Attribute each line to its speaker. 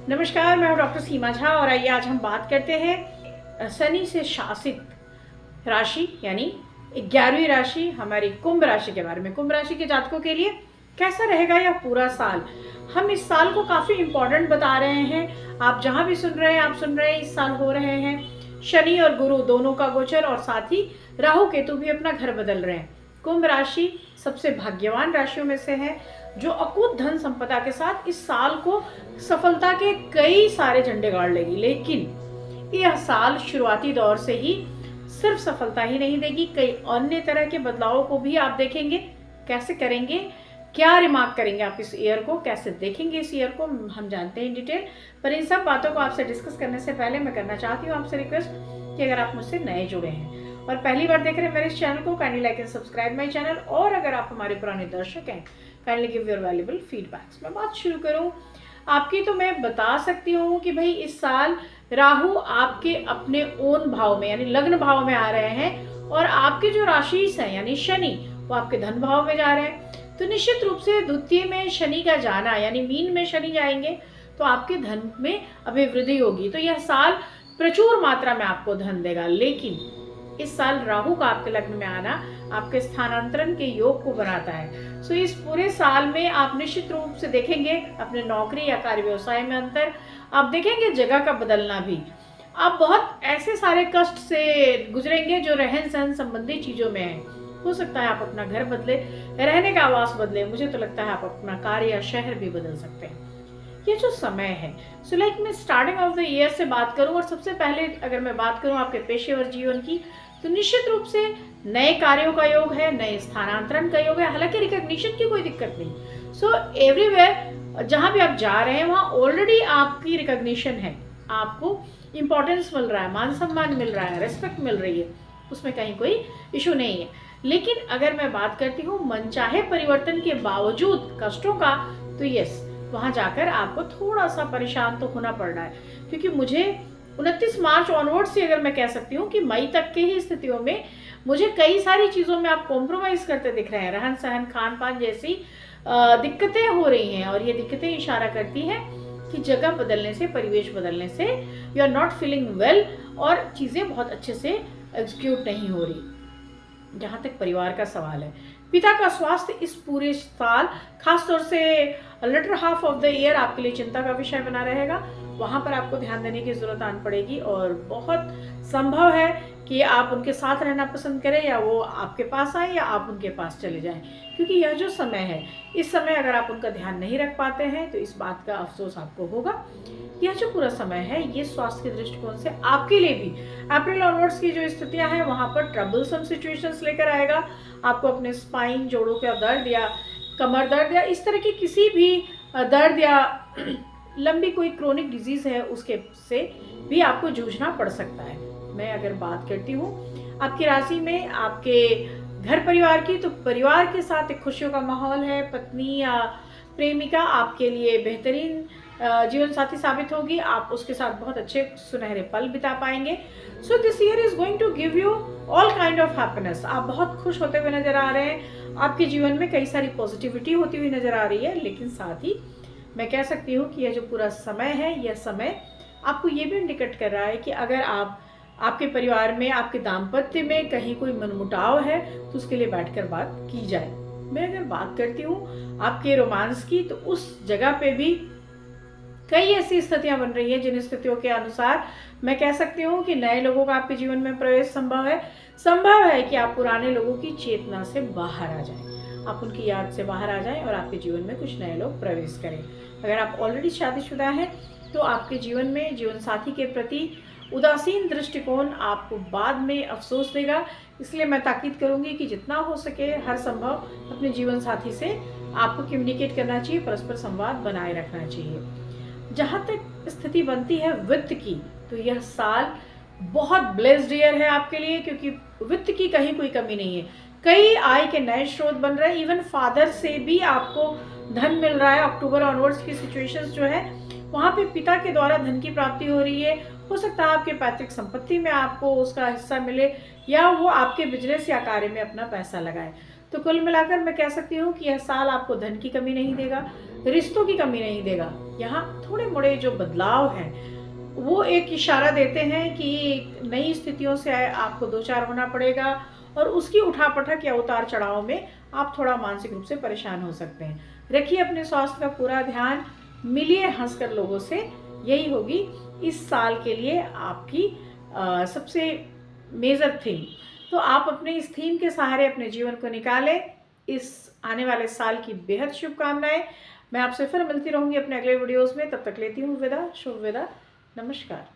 Speaker 1: नमस्कार, मैं हूँ डॉक्टर सीमा झा और आइए आज हम बात करते हैं शनि से शासित राशि यानी 11वीं राशि हमारी कुंभ राशि के बारे में। कुंभ राशि के जातकों के लिए कैसा रहेगा यह पूरा साल। हम इस साल को काफ़ी इम्पोर्टेंट बता रहे हैं। आप जहाँ भी सुन रहे हैं आप सुन रहे हैं इस साल हो रहे हैं शनि और गुरु दोनों का गोचर और साथ ही राहु केतु भी अपना घर बदल रहे हैं। कुंभ राशि सबसे भाग्यवान राशियों में से है जो अकूत धन संपदा के साथ इस साल को सफलता के कई सारे झंडे गाड़ लेगी। लेकिन यह साल शुरुआती दौर से ही सिर्फ सफलता ही नहीं देगी, कई अन्य तरह के बदलावों को भी आप देखेंगे। कैसे करेंगे, क्या रिमार्क करेंगे आप इस ईयर को, कैसे देखेंगे इस ईयर को, हम जानते हैं डिटेल। पर इन सब बातों को आपसे डिस्कस करने से पहले मैं करना चाहती हूँ आपसे रिक्वेस्ट कि अगर आप मुझसे नए जुड़े हैं और पहली बार देख रहे हैं मेरे इस चैनल को, kindly like and subscribe my channel. और अगर आप हमारे पुराने दर्शक हैं, kindly give your valuable feedbacks. मैं बात शुरू करूं आपकी, तो मैं बता सकती हूँ कि भाई इस साल राहु आपके अपने ओन भाव में यानी लग्न भाव में आ रहे हैं और आपके जो राशि हैं यानी शनि वो आपके धन भाव में जा रहे हैं। तो निश्चित रूप से द्वितीय में शनि का जाना यानी मीन में शनि जाएंगे तो आपके धन में अभिवृद्धि होगी। तो यह साल प्रचुर मात्रा में आपको धन देगा। लेकिन इस साल राहु का आपके लग्न में आना आपके स्थानांतरण के योग को बनाता है। सो इस पूरे साल में आप निश्चित रूप से देखेंगे अपने नौकरी या कार्य व्यवसाय में अंतर, आप देखेंगे जगह का बदलना भी। आप बहुत ऐसे सारे कष्ट से गुजरेंगे जो रहन सहन संबंधी चीजों में है। हो सकता है आप अपना घर बदले, रहने का आवास बदले, मुझे तो लगता है आप अपना कार्य या शहर भी बदल सकते हैं। ये जो समय है, सो लाइक मैं स्टार्टिंग ऑफ द ईयर से बात करूं और सबसे पहले अगर मैं बात करूं आपके पेशेवर जीवन की, तो निश्चित रूप से नए कार्यों का योग है, नए स्थानांतरण का योग है। हालांकि रिकॉग्निशन की कोई दिक्कत नहीं। सो एवरीवेयर जहां भी आप जा रहे हैं वहां ऑलरेडी आपकी रिकॉग्निशन है, आपको इंपॉर्टेंस मिल रहा है, मान सम्मान मिल रहा है, रेस्पेक्ट मिल रही है, उसमें कहीं कोई इशू नहीं है। लेकिन अगर मैं बात करती हूँ मनचाहे परिवर्तन के बावजूद कष्टों का, तो यस वहां जाकर आपको थोड़ा सा परेशान तो होना पड़ रहा है। क्योंकि मुझे 29 मार्च ऑनवर्ड से अगर मैं कह सकती हूँ कि मई तक के ही स्थितियों में मुझे कई सारी चीज़ों में आप कॉम्प्रोमाइज़ करते दिख रहे हैं। रहन सहन खान पान जैसी दिक्कतें हो रही हैं और ये दिक्कतें इशारा करती हैं कि जगह बदलने से, परिवेश बदलने से you are not feeling well और चीज़ें बहुत अच्छे से एग्जीक्यूट नहीं हो रही। जहाँ तक परिवार का सवाल है, पिता का स्वास्थ्य इस पूरे साल खासतौर से latter half of the year आपके लिए चिंता का विषय बना रहेगा। वहाँ पर आपको ध्यान देने की जरूरत आन पड़ेगी और बहुत संभव है कि आप उनके साथ रहना पसंद करें या वो आपके पास आए या आप उनके पास चले जाएं। क्योंकि यह जो समय है, इस समय अगर आप उनका ध्यान नहीं रख पाते हैं तो इस बात का अफसोस आपको होगा। यह जो पूरा समय है ये स्वास्थ्य के दृष्टिकोण से आपके लिए भी अप्रैल ऑनवर्ड्स की जो स्थितियां हैं वहाँ पर ट्रबलसम सिचुएशंस लेकर आएगा। आपको अपने स्पाइन, जोड़ों का दर्द या कमर दर्द या इस तरह की किसी भी दर्द या लंबी कोई क्रोनिक डिजीज है उसके से भी आपको जूझना पड़ सकता है। मैं अगर बात करती हूँ आपकी राशि में आपके घर परिवार की, तो परिवार के साथ एक खुशियों का माहौल है। पत्नी या प्रेमिका आपके लिए बेहतरीन जीवन साथी साबित होगी। आप उसके साथ बहुत अच्छे सुनहरे पल बिता पाएंगे। So this year is going to give you all kind of happiness. आप बहुत खुश होते हुए नजर आ रहे हैं, आपके जीवन में कई सारी पॉजिटिविटी होती हुई नजर आ रही है। लेकिन साथ ही मैं कह सकती हूँ कि यह जो पूरा समय है, यह समय आपको ये भी इंडिकेट कर रहा है कि अगर आपके परिवार में, आपके दाम्पत्य में कहीं कोई मनमुटाव है तो उसके लिए बैठकर बात की जाए। मैं अगर बात करती हूँ आपके रोमांस की, तो उस जगह पे भी कई ऐसी स्थितियां बन रही हैं जिन स्थितियों के अनुसार मैं कह सकती हूँ कि नए लोगों का आपके जीवन में प्रवेश संभव है कि आप पुराने लोगों की चेतना से बाहर आ जाएं, आप उनकी याद से बाहर आ जाएं और आपके जीवन में कुछ नए लोग प्रवेश करें। अगर आप ऑलरेडी शादीशुदा हैं तो आपके जीवन में जीवन साथी के प्रति उदासीन दृष्टिकोण आपको बाद में अफसोस देगा। इसलिए मैं ताकीद करूंगी कि जितना हो सके हर संभव अपने जीवन साथी से आपको कम्युनिकेट करना चाहिए, परस्पर संवाद बनाए रखना चाहिए। जहाँ तक स्थिति बनती है वित्त की, तो यह साल बहुत ब्लेस्ड ईयर है आपके लिए, क्योंकि वित्त की कहीं कोई कमी नहीं है। कई आय के नए स्रोत बन रहे हैं, इवन फादर से भी आपको धन मिल रहा है। अक्टूबर ऑनवर्ड्स की सिचुएशंस जो है वहाँ पे पिता के द्वारा धन की प्राप्ति हो रही है। हो सकता है आपके पैतृक संपत्ति में आपको उसका हिस्सा मिले या वो आपके बिजनेस या कार्य में अपना पैसा लगाए। तो कुल मिलाकर मैं कह सकती हूँ कि यह साल आपको धन की कमी नहीं देगा, रिश्तों की कमी नहीं देगा। यहाँ थोड़े मोड़े जो बदलाव हैं वो एक इशारा देते हैं कि नई स्थितियों से आपको दो चार होना पड़ेगा और उसकी उठापटक या उतार चढ़ाव में आप थोड़ा मानसिक रूप से परेशान हो सकते हैं। रखिए अपने स्वास्थ्य का पूरा ध्यान, मिलिए हंसकर लोगों से, यही होगी इस साल के लिए आपकी सबसे मेजर थीम। तो आप अपने इस थीम के सहारे अपने जीवन को निकालें। इस आने वाले साल की बेहद शुभकामनाएं। मैं आपसे फिर मिलती रहूंगी अपने अगले वीडियोस में। तब तक लेती हूँ विदा। शुभ विदा। नमस्कार।